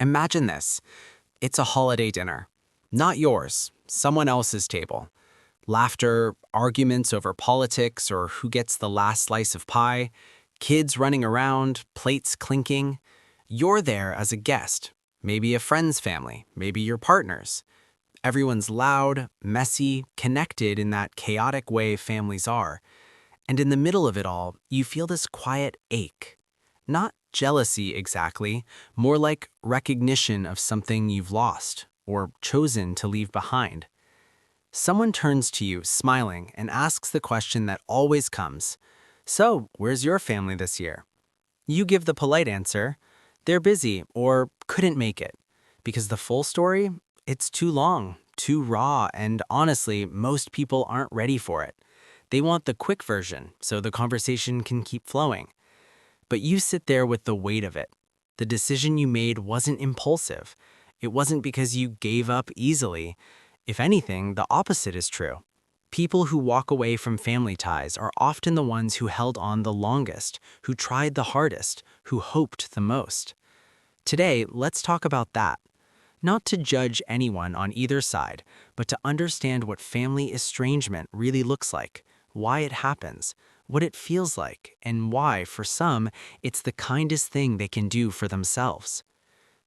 Imagine this. It's a holiday dinner. Not yours, someone else's table. Laughter, arguments over politics or who gets the last slice of pie, kids running around, plates clinking. You're there as a guest, maybe a friend's family, maybe your partner's. Everyone's loud, messy, connected in that chaotic way families are. And in the middle of it all, you feel this quiet ache. Not jealousy exactly, more like recognition of something you've lost or chosen to leave behind. Someone turns to you, smiling, and asks the question that always comes. So, where's your family this year? You give the polite answer, they're busy or couldn't make it. Because the full story, it's too long, too raw, and honestly, most people aren't ready for it. They want the quick version, so the conversation can keep flowing. But you sit there with the weight of it. The decision you made wasn't impulsive. It wasn't because you gave up easily. If anything, the opposite is true. People who walk away from family ties are often the ones who held on the longest, who tried the hardest, who hoped the most. Today, let's talk about that. Not to judge anyone on either side, but to understand what family estrangement really looks like, why it happens, what it feels like, and why, for some, it's the kindest thing they can do for themselves.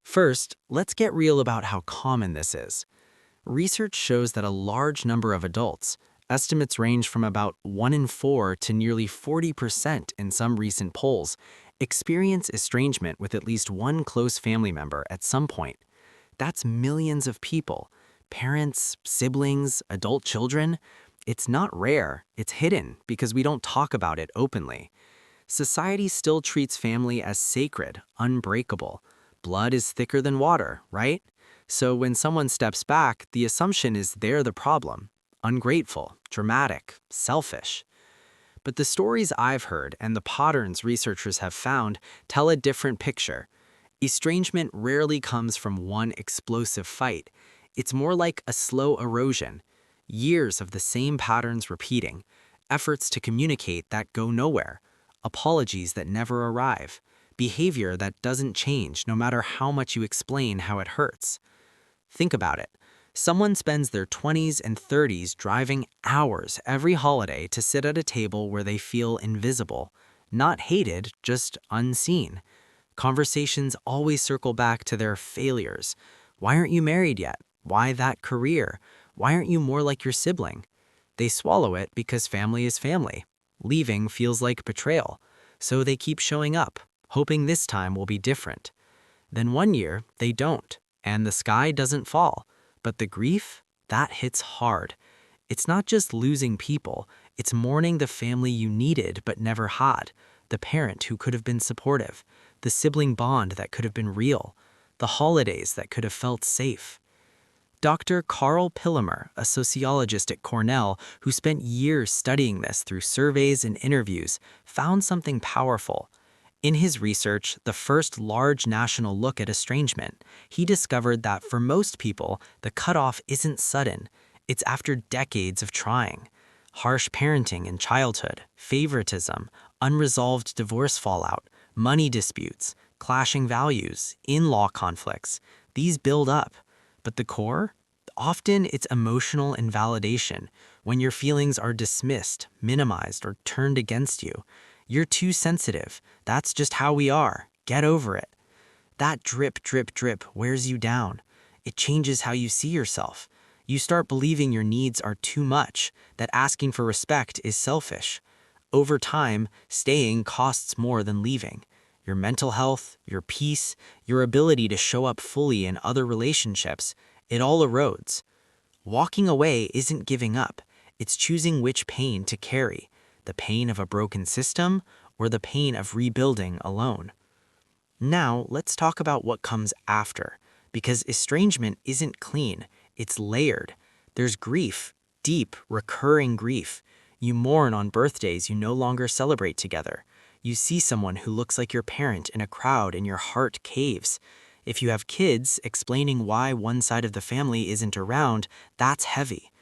First, let's get real about how common this is. Research shows that a large number of adults, estimates range from about 1 in 4 to nearly 40% in some recent polls, experience estrangement with at least one close family member at some point. That's millions of people, parents, siblings, adult children. It's not rare, it's hidden because we don't talk about it openly. Society still treats family as sacred, unbreakable. Blood is thicker than water, right? So when someone steps back, the assumption is they're the problem. Ungrateful, dramatic, selfish. But the stories I've heard and the patterns researchers have found tell a different picture. Estrangement rarely comes from one explosive fight. It's more like a slow erosion. Years of the same patterns repeating, efforts to communicate that go nowhere, apologies that never arrive, behavior that doesn't change no matter how much you explain how it hurts. Think about it. Someone spends their 20s and 30s driving hours every holiday to sit at a table where they feel invisible, not hated, just unseen. Conversations always circle back to their failures. Why aren't you married yet? Why that career? Why aren't you more like your sibling? They swallow it because family is family. Leaving feels like betrayal. So they keep showing up, hoping this time will be different. Then one year, they don't, and the sky doesn't fall. But the grief, that hits hard. It's not just losing people, it's mourning the family you needed but never had, the parent who could have been supportive, the sibling bond that could have been real, the holidays that could have felt safe. Dr. Carl Pillemer, a sociologist at Cornell who spent years studying this through surveys and interviews, found something powerful. In his research, the first large national look at estrangement, he discovered that for most people, the cutoff isn't sudden. It's after decades of trying. Harsh parenting in childhood, favoritism, unresolved divorce fallout, money disputes, clashing values, in-law conflicts, these build up. But the core? Often it's emotional invalidation, when your feelings are dismissed, minimized, or turned against you. You're too sensitive. That's just how we are. Get over it. That drip, drip, drip wears you down. It changes how you see yourself. You start believing your needs are too much, that asking for respect is selfish. Over time, staying costs more than leaving. Your mental health, your peace, your ability to show up fully in other relationships, it all erodes. Walking away isn't giving up. It's choosing which pain to carry, the pain of a broken system or the pain of rebuilding alone. Now, let's talk about what comes after, because estrangement isn't clean, it's layered. There's grief, deep, recurring grief. You mourn on birthdays you no longer celebrate together. You see someone who looks like your parent in a crowd and your heart caves. If you have kids, explaining why one side of the family isn't around, that's heavy.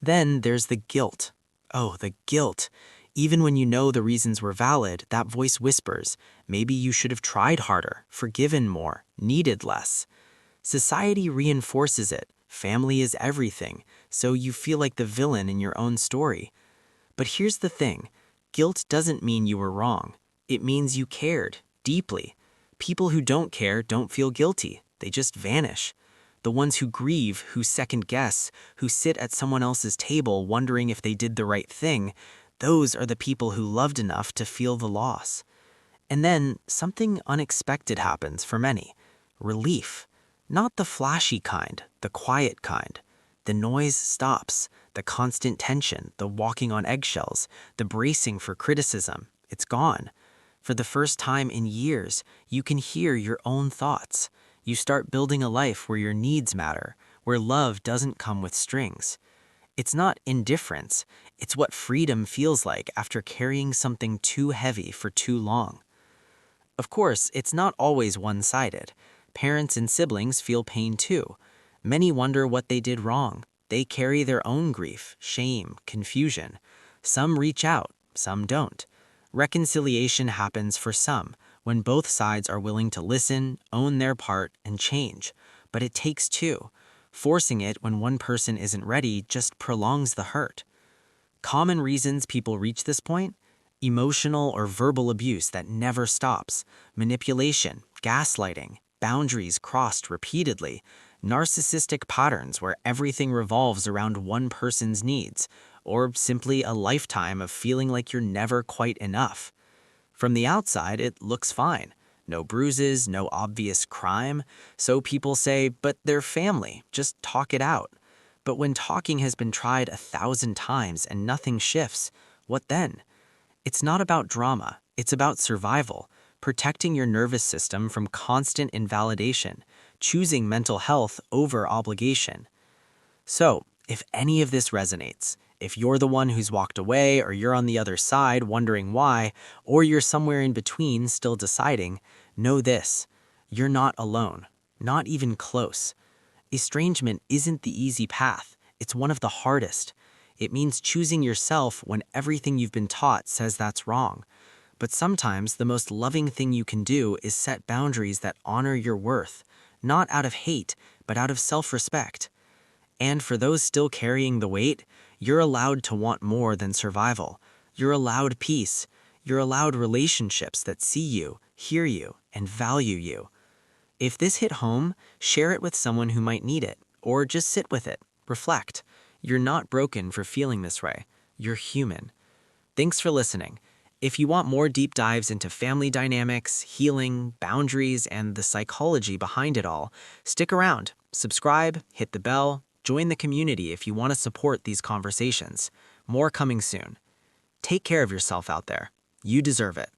Then there's the guilt. Oh, the guilt. Even when you know the reasons were valid, that voice whispers, maybe you should have tried harder, forgiven more, needed less. Society reinforces it. Family is everything, so you feel like the villain in your own story. But here's the thing. Guilt doesn't mean you were wrong. It means you cared, deeply. People who don't care don't feel guilty. They just vanish. The ones who grieve, who second guess, who sit at someone else's table wondering if they did the right thing, those are the people who loved enough to feel the loss. And then something unexpected happens for many. Relief. Not the flashy kind, the quiet kind. The noise stops, the constant tension, the walking on eggshells, the bracing for criticism. It's gone. For the first time in years, you can hear your own thoughts. You start building a life where your needs matter, where love doesn't come with strings. It's not indifference, it's what freedom feels like after carrying something too heavy for too long. Of course, it's not always one-sided. Parents and siblings feel pain too. Many wonder what they did wrong. They carry their own grief, shame, confusion. Some reach out, some don't. Reconciliation happens for some, when both sides are willing to listen, own their part, and change. But it takes two. Forcing it when one person isn't ready just prolongs the hurt. Common reasons people reach this point? Emotional or verbal abuse that never stops, manipulation, gaslighting, boundaries crossed repeatedly, narcissistic patterns where everything revolves around one person's needs, or simply a lifetime of feeling like you're never quite enough. From the outside, it looks fine. No bruises, no obvious crime. So people say, but they're family, just talk it out. But when talking has been tried 1,000 times and nothing shifts, what then? It's not about drama, it's about survival, protecting your nervous system from constant invalidation, choosing mental health over obligation. So, if any of this resonates, if you're the one who's walked away, or you're on the other side wondering why, or you're somewhere in between still deciding, know this: you're not alone, not even close. Estrangement isn't the easy path, it's one of the hardest. It means choosing yourself when everything you've been taught says that's wrong. But sometimes the most loving thing you can do is set boundaries that honor your worth, not out of hate, but out of self-respect. And for those still carrying the weight, you're allowed to want more than survival. You're allowed peace. You're allowed relationships that see you, hear you, and value you. If this hit home, share it with someone who might need it, or just sit with it, reflect. You're not broken for feeling this way. You're human. Thanks for listening. If you want more deep dives into family dynamics, healing, boundaries, and the psychology behind it all, stick around, subscribe, hit the bell, join the community if you want to support these conversations. More coming soon. Take care of yourself out there. You deserve it.